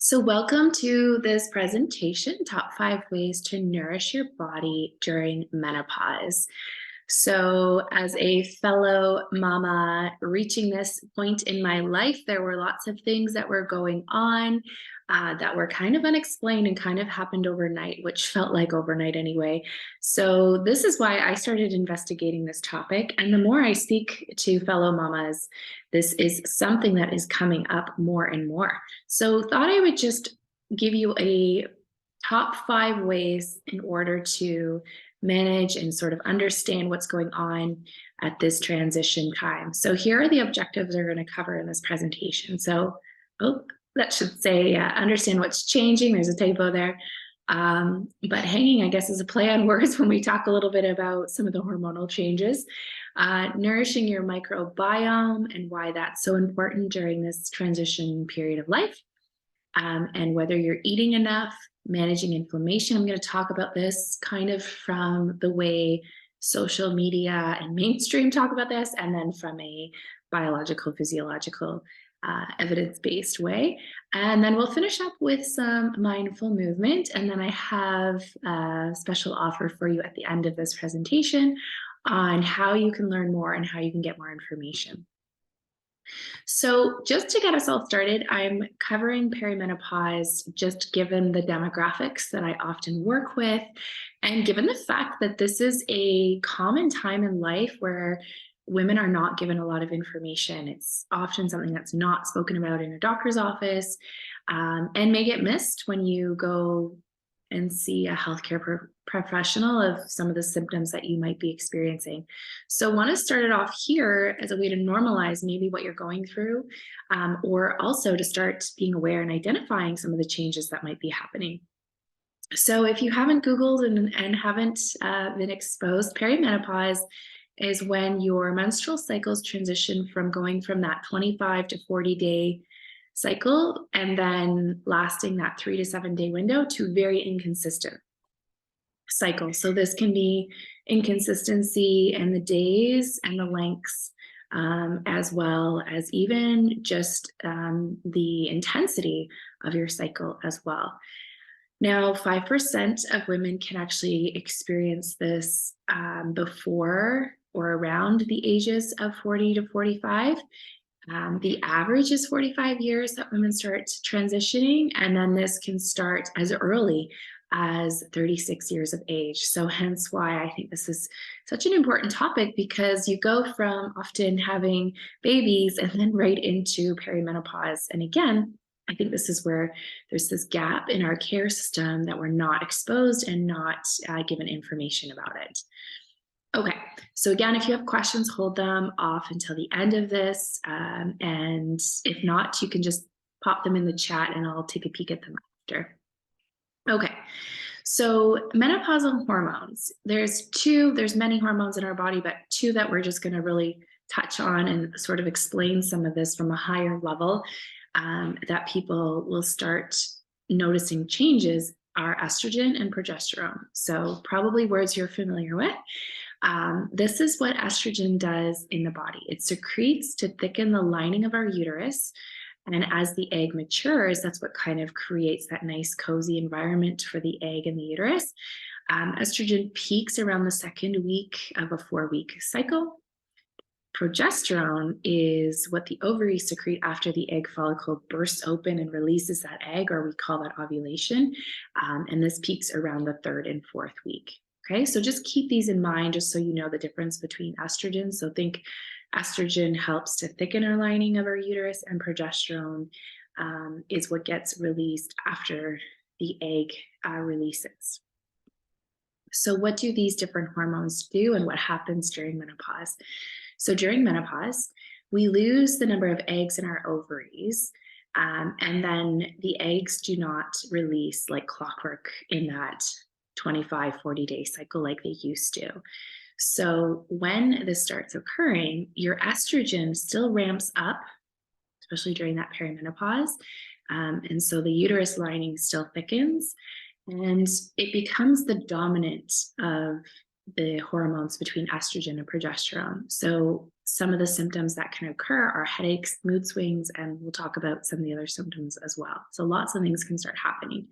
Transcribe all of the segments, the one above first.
So welcome to this presentation, Top 5 Ways to Nourish Your Body During Menopause. So as a fellow mama reaching this point in my life, there were lots of things that were going on that were kind of unexplained and kind of happened overnight, which felt like overnight anyway. So this is why I started investigating this topic. And the more I speak to fellow mamas, this is something that is coming up more and more. So thought I would just give you a top 5 ways in order to manage and sort of understand what's going on at this transition time. So here are the objectives we're going to cover in this presentation. So, that should say understand what's changing. There's a typo there. But hanging, I guess, is a play on words when we talk a little bit about some of the hormonal changes. Nourishing your microbiome and why that's so important during this transition period of life. And whether you're eating enough, managing inflammation. I'm going to talk about this kind of from the way social media and mainstream talk about this, and then from a biological, physiological, evidence-based way. And then we'll finish up with some mindful movement. And then I have a special offer for you at the end of this presentation on how you can learn more and how you can get more information. So just to get us all started, I'm covering perimenopause just given the demographics that I often work with, and given the fact that this is a common time in life where women are not given a lot of information. It's often something that's not spoken about in a doctor's office, and may get missed when you go and see a healthcare professional of some of the symptoms that you might be experiencing. So want to start it off here as a way to normalize maybe what you're going through, or also to start being aware and identifying some of the changes that might be happening. So if you haven't Googled and haven't been exposed, perimenopause is when your menstrual cycles transition from going from that 25 to 40 day cycle and then lasting that 3 to 7 day window to very inconsistent cycle. So this can be inconsistency in the days and the lengths, as well as even just the intensity of your cycle as well. Now, 5% of women can actually experience this before or around the ages of 40 to 45. The average is 45 years that women start transitioning, and then this can start as early as 36 years of age. So hence why I think this is such an important topic, because you go from often having babies and then right into perimenopause. And again, I think this is where there's this gap in our care system that we're not exposed and not given information about it. Okay, so again, if you have questions, hold them off until the end of this. And if not, you can just pop them in the chat and I'll take a peek at them after. Okay, so menopausal hormones. There's many hormones in our body, but two that we're just gonna really touch on and sort of explain some of this from a higher level, that people will start noticing changes are estrogen and progesterone. So probably words you're familiar with. This is what estrogen does in the body. It secretes to thicken the lining of our uterus. And as the egg matures, that's what kind of creates that nice cozy environment for the egg and the uterus. Estrogen peaks around the second week of a 4-week cycle. Progesterone is what the ovaries secrete after the egg follicle bursts open and releases that egg, or we call that ovulation. And this peaks around the 3rd and 4th week. Okay, so just keep these in mind just so you know the difference between estrogen. So think estrogen helps to thicken our lining of our uterus, and progesterone is what gets released after the egg releases. So what do these different hormones do and what happens during menopause? So during menopause, we lose the number of eggs in our ovaries, and then the eggs do not release like clockwork in that 25, 40-day cycle like they used to. So when this starts occurring, your estrogen still ramps up, especially during that perimenopause. And so the uterus lining still thickens, and it becomes the dominant of the hormones between estrogen and progesterone. So some of the symptoms that can occur are headaches, mood swings, and we'll talk about some of the other symptoms as well. So lots of things can start happening.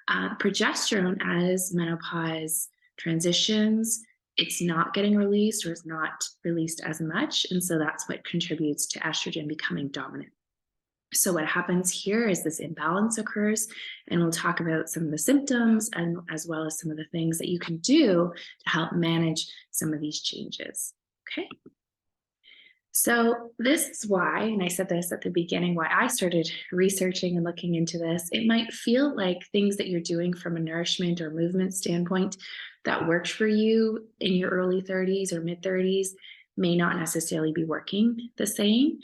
Progesterone, as menopause transitions, it's not getting released or it's not released as much. And so that's what contributes to estrogen becoming dominant. So what happens here is this imbalance occurs, and we'll talk about some of the symptoms and as well as some of the things that you can do to help manage some of these changes. Okay. So this is why, and I said this at the beginning, why I started researching and looking into this. It might feel like things that you're doing from a nourishment or movement standpoint that worked for you in your early 30s or mid 30s may not necessarily be working the same.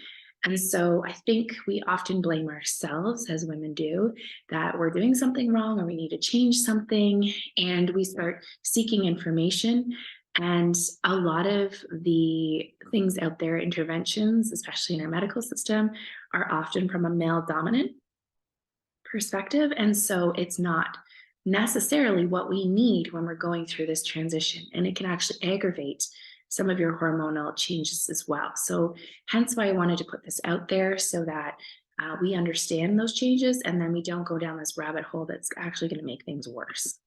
And so I think we often blame ourselves, as women do, that we're doing something wrong or we need to change something. And we start seeking information. And a lot of the things out there, interventions, especially in our medical system, are often from a male dominant perspective. And so it's not necessarily what we need when we're going through this transition. And it can actually aggravate some of your hormonal changes as well. So hence why I wanted to put this out there so that we understand those changes and then we don't go down this rabbit hole that's actually going to make things worse.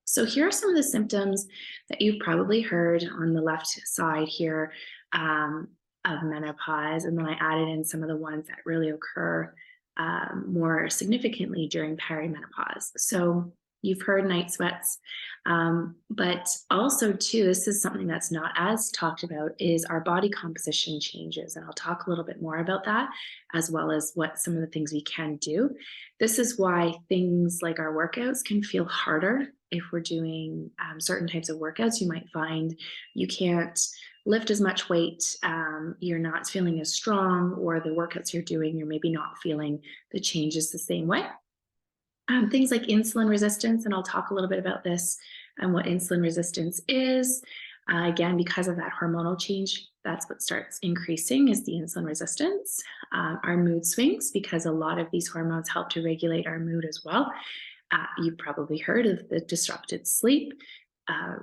So here are some of the symptoms that you've probably heard on the left side here of menopause. And then I added in some of the ones that really occur more significantly during perimenopause. So you've heard night sweats, but also too, this is something that's not as talked about, is our body composition changes. And I'll talk a little bit more about that, as well as what some of the things we can do. This is why things like our workouts can feel harder. If we're doing certain types of workouts, you might find you can't lift as much weight, you're not feeling as strong, or the workouts you're doing, you're maybe not feeling the changes the same way. Things like insulin resistance, and I'll talk a little bit about this and what insulin resistance is. Again, because of that hormonal change, that's what starts increasing is the insulin resistance. Our mood swings, because a lot of these hormones help to regulate our mood as well. You've probably heard of the disrupted sleep,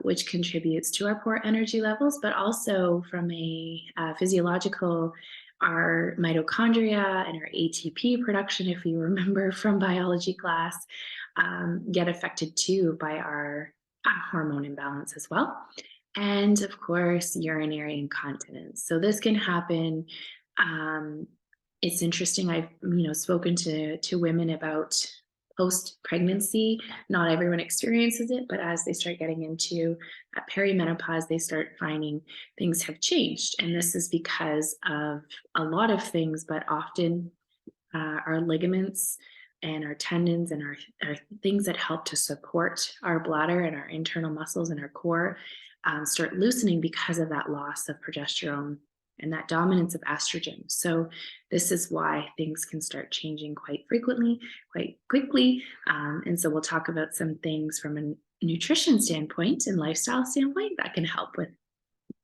which contributes to our poor energy levels, but also from a physiological, our mitochondria and our ATP production, if you remember from biology class, get affected too by our hormone imbalance as well. And of course, urinary incontinence. So this can happen. It's interesting. I've spoken to women about post-pregnancy. Not everyone experiences it, but as they start getting into perimenopause, they start finding things have changed. And this is because of a lot of things, but often our ligaments and our tendons and our things that help to support our bladder and our internal muscles and our core start loosening because of that loss of progesterone and that dominance of estrogen. So this is why things can start changing quite frequently, quite quickly. And so we'll talk about some things from a nutrition standpoint and lifestyle standpoint that can help with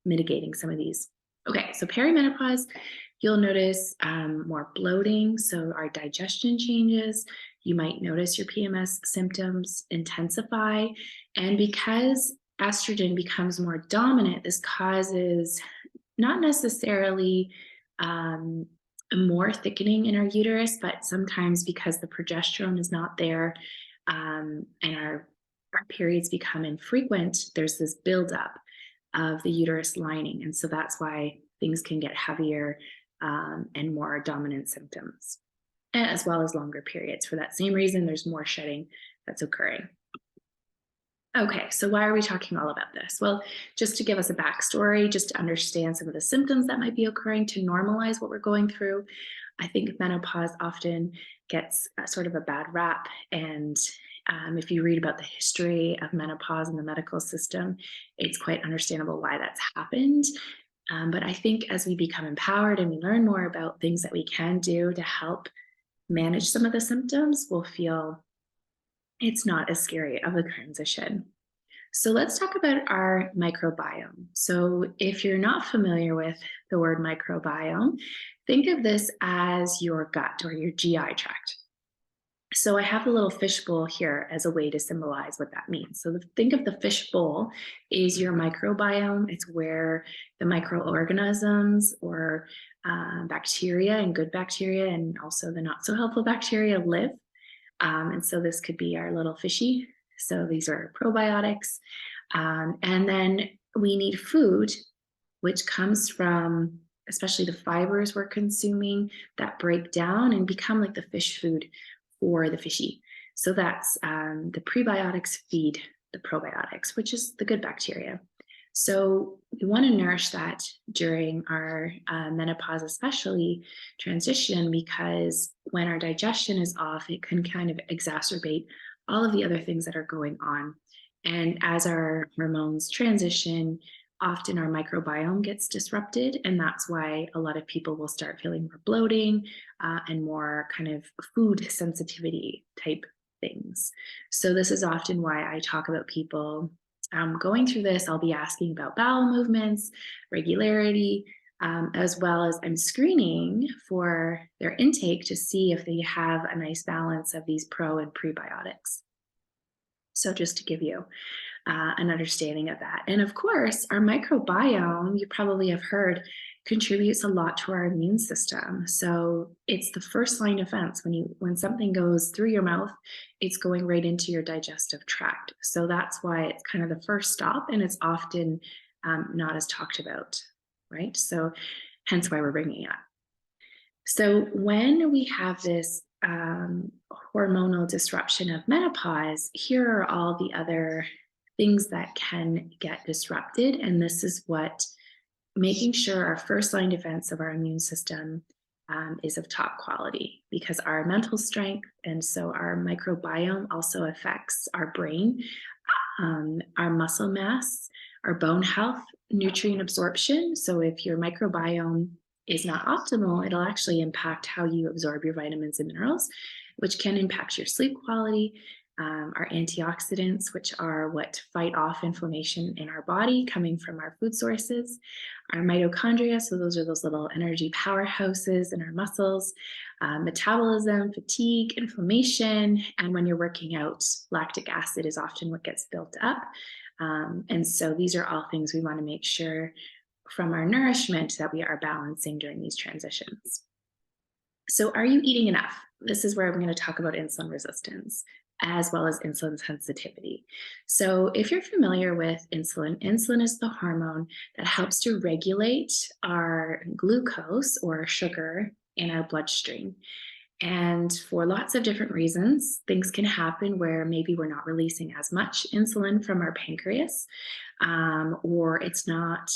mitigating some of these. Okay, so perimenopause, you'll notice more bloating. So our digestion changes. You might notice your PMS symptoms intensify. And because estrogen becomes more dominant, this causes not necessarily more thickening in our uterus, but sometimes because the progesterone is not there and our periods become infrequent, there's this buildup of the uterus lining. And so that's why things can get heavier and more dominant symptoms, as well as longer periods. For that same reason, there's more shedding that's occurring. Okay, so why are we talking all about this? Well, just to give us a backstory, just to understand some of the symptoms that might be occurring, to normalize what we're going through. I think menopause often gets sort of a bad rap. And if you read about the history of menopause in the medical system, it's quite understandable why that's happened. But I think as we become empowered and we learn more about things that we can do to help manage some of the symptoms, we'll feel it's not as scary of a transition. So let's talk about our microbiome. So if you're not familiar with the word microbiome, think of this as your gut or your GI tract. So I have the little fish bowl here as a way to symbolize what that means. So think of the fish bowl is your microbiome. It's where the microorganisms or bacteria and good bacteria and also the not so helpful bacteria live. And so this could be our little fishy. So these are probiotics. And then we need food, which comes from especially the fibers we're consuming that break down and become like the fish food for the fishy. So that's the prebiotics feed the probiotics, which is the good bacteria. So we want to nourish that during our menopause, especially transition, because when our digestion is off, it can kind of exacerbate all of the other things that are going on. And as our hormones transition, often our microbiome gets disrupted. And that's why a lot of people will start feeling more bloating and more kind of food sensitivity type things. So this is often why I talk about people going through this. I'll be asking about bowel movements, regularity, as well as I'm screening for their intake to see if they have a nice balance of these pro and prebiotics. So just to give you an understanding of that. And of course, our microbiome, you probably have heard, contributes a lot to our immune system. So it's the first line of defense. When something goes through your mouth, it's going right into your digestive tract. So that's why it's kind of the first stop, and it's often not as talked about, right? So hence why we're bringing it up. So when we have this hormonal disruption of menopause, here are all the other things that can get disrupted. And this is what making sure our first line defense of our immune system is of top quality, because our mental strength and so our microbiome also affects our brain, our muscle mass, our bone health, nutrient absorption. So if your microbiome is not optimal, it'll actually impact how you absorb your vitamins and minerals, which can impact your sleep quality, our antioxidants, which are what fight off inflammation in our body coming from our food sources, our mitochondria, so those are those little energy powerhouses in our muscles, metabolism, fatigue, inflammation, and when you're working out, lactic acid is often what gets built up. And so these are all things we want to make sure from our nourishment that we are balancing during these transitions. So are you eating enough? This is where I'm going to talk about insulin resistance as well as insulin sensitivity. So if you're familiar with insulin, insulin is the hormone that helps to regulate our glucose or sugar in our bloodstream. And for lots of different reasons, things can happen where maybe we're not releasing as much insulin from our pancreas, or it's not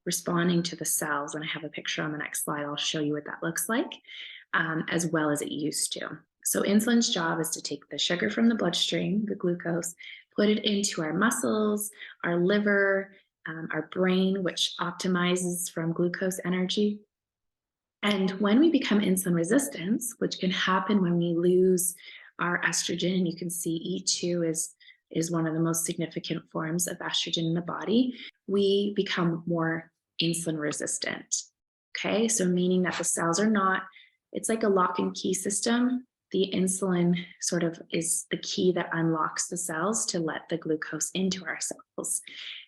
responding to the cells. And I have a picture on the next slide. I'll show you what that looks like, as well as it used to. So insulin's job is to take the sugar from the bloodstream, the glucose, put it into our muscles, our liver, our brain, which optimizes from glucose energy. And when we become insulin resistant, which can happen when we lose our estrogen, and you can see E2 is one of the most significant forms of estrogen in the body, we become more insulin resistant. Okay, so meaning that the cells are not, it's like a lock and key system. The insulin sort of is the key that unlocks the cells to let the glucose into our cells.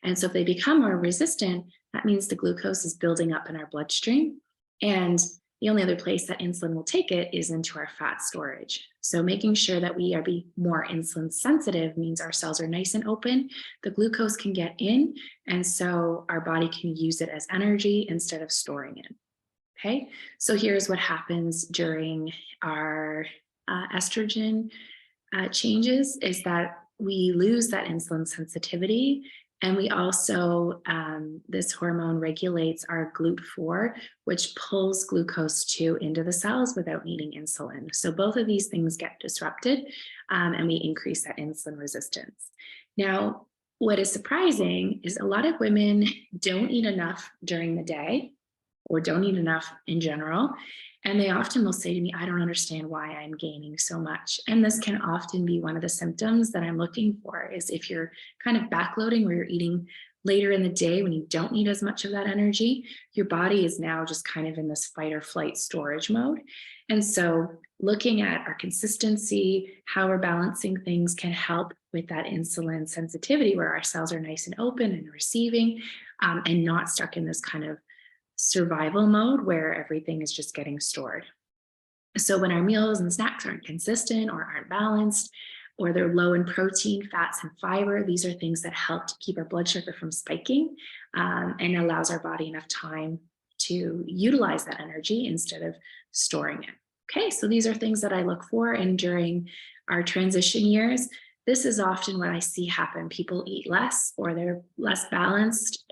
And so if they become more resistant, that means the glucose is building up in our bloodstream. And the only other place that insulin will take it is into our fat storage. So making sure that we are more insulin sensitive means our cells are nice and open, the glucose can get in, and so our body can use it as energy instead of storing it. Okay, so here's what happens during our estrogen changes is that we lose that insulin sensitivity. And we also, this hormone regulates our GLUT4, which pulls glucose 2 into the cells without needing insulin. So both of these things get disrupted, and we increase that insulin resistance. Now, what is surprising is a lot of women don't eat enough during the day or don't eat enough in general. And they often will say to me, I don't understand why I'm gaining so much. And this can often be one of the symptoms that I'm looking for, is if you're kind of backloading where you're eating later in the day when you don't need as much of that energy, your body is now just kind of in this fight or flight storage mode. And so looking at our consistency, how we're balancing things can help with that insulin sensitivity where our cells are nice and open and receiving, and not stuck in this kind of survival mode where everything is just getting stored. So when our meals and snacks aren't consistent or aren't balanced, or they're low in protein, fats, and fiber, these are things that help to keep our blood sugar from spiking, and allows our body enough time to utilize that energy instead of storing it. Okay, so these are things that I look for, and during our transition years, this is often what I see happen. People eat less or they're less balanced,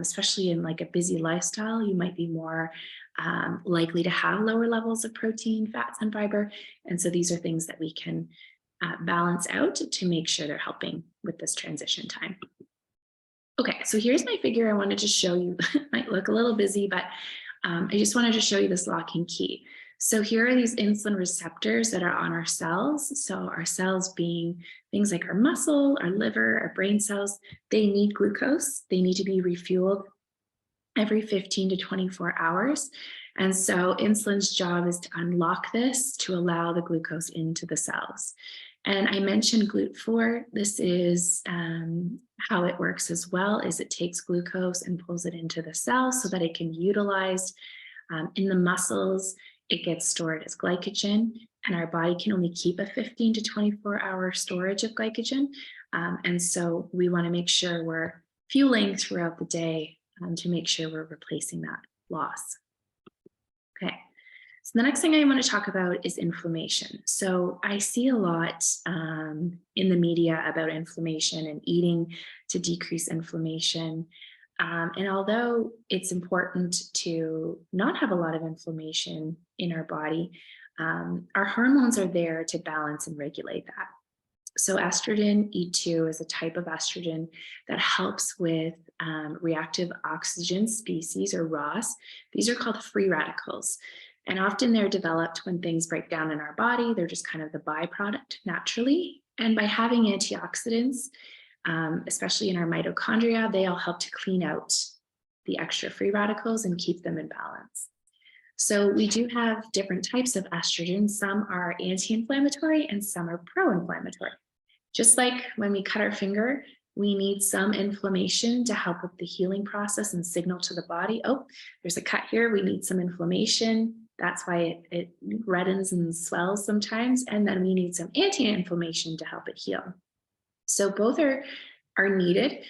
especially in like a busy lifestyle. You might be more likely to have lower levels of protein, fats, and fiber. And so these are things that we can balance out to make sure they're helping with this transition time. Okay, so here's my figure I wanted to show you. It might look a little busy, but I just wanted to show you this locking key. So here are these insulin receptors that are on our cells. So our cells being things like our muscle, our liver, our brain cells, they need glucose. They need to be refueled every 15 to 24 hours. And so insulin's job is to unlock this to allow the glucose into the cells. And I mentioned GLUT4. This is how it works as well, is it takes glucose and pulls it into the cell so that it can be utilized in the muscles. It gets stored as glycogen, and our body can only keep a 15 to 24 hour storage of glycogen. And so we want to make sure we're fueling throughout the day to make sure we're replacing that loss. Okay, so the next thing I want to talk about is inflammation. So I see a lot in the media about inflammation and eating to decrease inflammation. And although it's important to not have a lot of inflammation in our body, our hormones are there to balance and regulate that. So estrogen E2 is a type of estrogen that helps with reactive oxygen species, or ROS. These are called free radicals. And often they're developed when things break down in our body. They're just kind of the byproduct naturally. And by having antioxidants, especially in our mitochondria, they all help to clean out the extra free radicals and keep them in balance. So we do have different types of estrogen. Some are anti-inflammatory and some are pro-inflammatory. Just like when we cut our finger, we need some inflammation to help with the healing process and signal to the body, oh, there's a cut here, we need some inflammation. That's why it reddens and swells sometimes. And then we need some anti-inflammation to help it heal. So both are needed.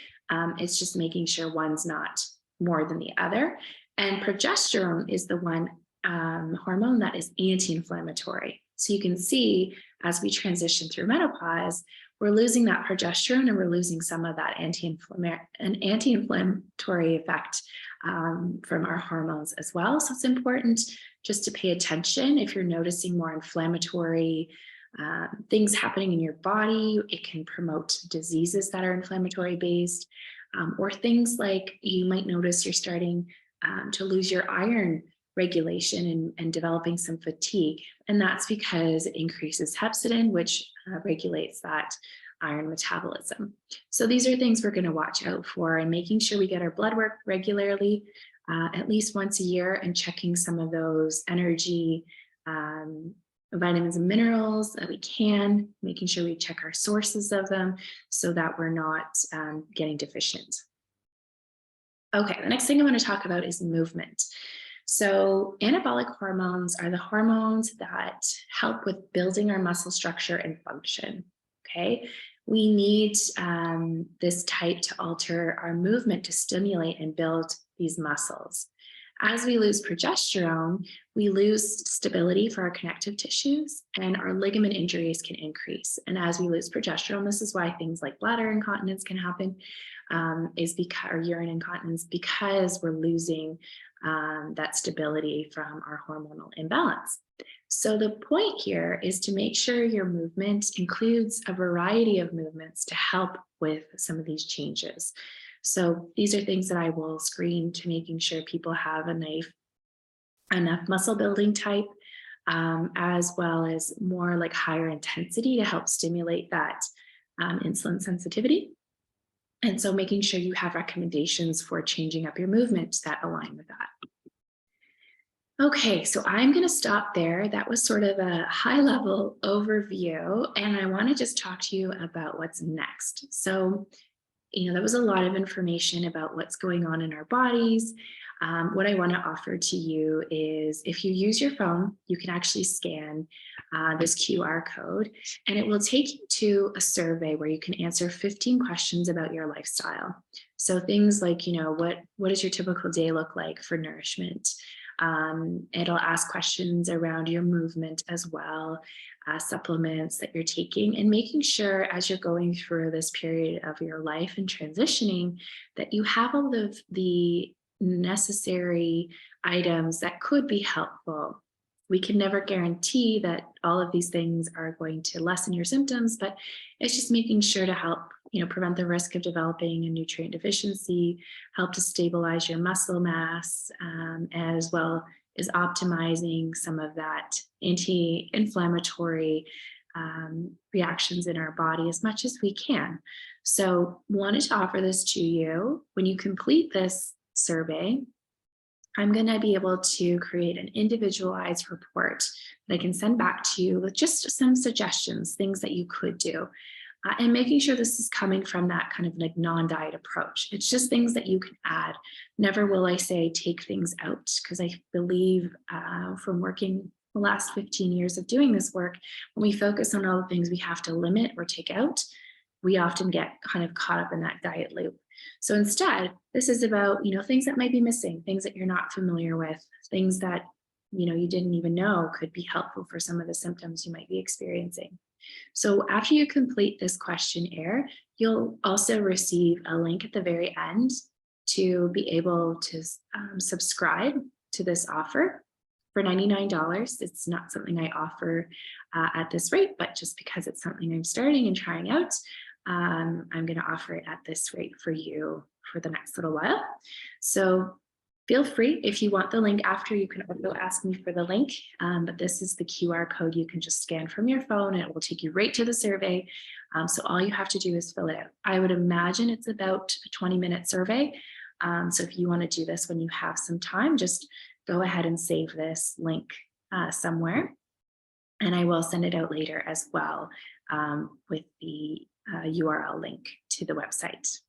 It's just making sure one's not more than the other. And progesterone is the one hormone that is anti-inflammatory. So you can see as we transition through menopause, we're losing that progesterone and we're losing some of that anti-inflammatory effect from our hormones as well. So it's important just to pay attention if you're noticing more inflammatory things happening in your body. It can promote diseases that are inflammatory based, or things like you might notice you're starting to lose your iron regulation and developing some fatigue. And that's because it increases hepcidin, which regulates that iron metabolism. So these are things we're going to watch out for, and making sure we get our blood work regularly, at least once a year, and checking some of those energy vitamins and minerals that we can, making sure we check our sources of them so that we're not getting deficient. Okay, the next thing I want to talk about is movement. So anabolic hormones are the hormones that help with building our muscle structure and function, okay? We need this type to alter our movement to stimulate and build these muscles. As we lose progesterone, we lose stability for our connective tissues, and our ligament injuries can increase. And as we lose progesterone, this is why things like bladder incontinence can happen, is because, or urine incontinence, because we're losing that stability from our hormonal imbalance. So the point here is to make sure your movement includes a variety of movements to help with some of these changes. So these are things that I will screen to making sure people have enough muscle building type, as well as more like higher intensity to help stimulate that insulin sensitivity. And so making sure you have recommendations for changing up your movement that align with that. Okay, so I'm going to stop there. That was sort of a high level overview, and I want to just talk to you about what's next. So, that was a lot of information about what's going on in our bodies. What I want to offer to you is if you use your phone, you can actually scan this QR code, and it will take you to a survey where you can answer 15 questions about your lifestyle. So things like, what does your typical day look like for nourishment? It'll ask questions around your movement as well, supplements that you're taking, and making sure as you're going through this period of your life and transitioning that you have all of the necessary items that could be helpful. We can never guarantee that all of these things are going to lessen your symptoms, but it's just making sure to help, prevent the risk of developing a nutrient deficiency, help to stabilize your muscle mass, as well as optimizing some of that anti-inflammatory reactions in our body as much as we can. So wanted to offer this to you. When you complete this survey, I'm going to be able to create an individualized report that I can send back to you with just some suggestions, things that you could do. And making sure this is coming from that kind of like non-diet approach. It's just things that you can add. Never will I say take things out, because I believe from working the last 15 years of doing this work, when we focus on all the things we have to limit or take out, we often get kind of caught up in that diet loop. So instead, this is about, things that might be missing, things that you're not familiar with, things that, you didn't even know could be helpful for some of the symptoms you might be experiencing. So after you complete this questionnaire, you'll also receive a link at the very end to be able to subscribe to this offer for $99. It's not something I offer at this rate, but just because it's something I'm starting and trying out, I'm going to offer it at this rate for you for the next little while. So feel free, if you want the link after, you can also ask me for the link, but this is the QR code you can just scan from your phone and it will take you right to the survey. So all you have to do is fill it out. I would imagine it's about a 20-minute survey. So if you want to do this when you have some time, just go ahead and save this link somewhere. And I will send it out later as well with the URL link to the website.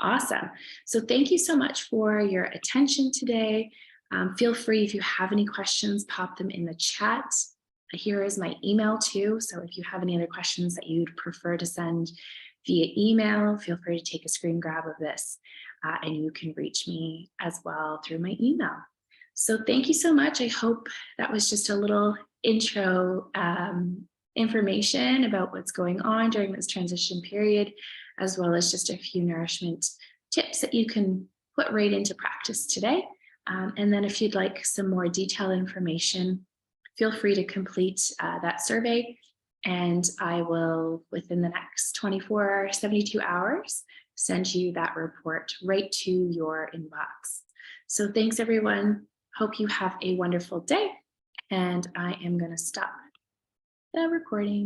Awesome. So thank you so much for your attention today. Feel free, if you have any questions, pop them in the chat. Here is my email too. So if you have any other questions that you'd prefer to send via email, feel free to take a screen grab of this and you can reach me as well through my email. So thank you so much. I hope that was just a little intro information about what's going on during this transition period, as well as just a few nourishment tips that you can put right into practice today. And then if you'd like some more detailed information, feel free to complete that survey, and I will, within the next 24, 72 hours, send you that report right to your inbox. So thanks, everyone. Hope you have a wonderful day, and I am going to stop the recording.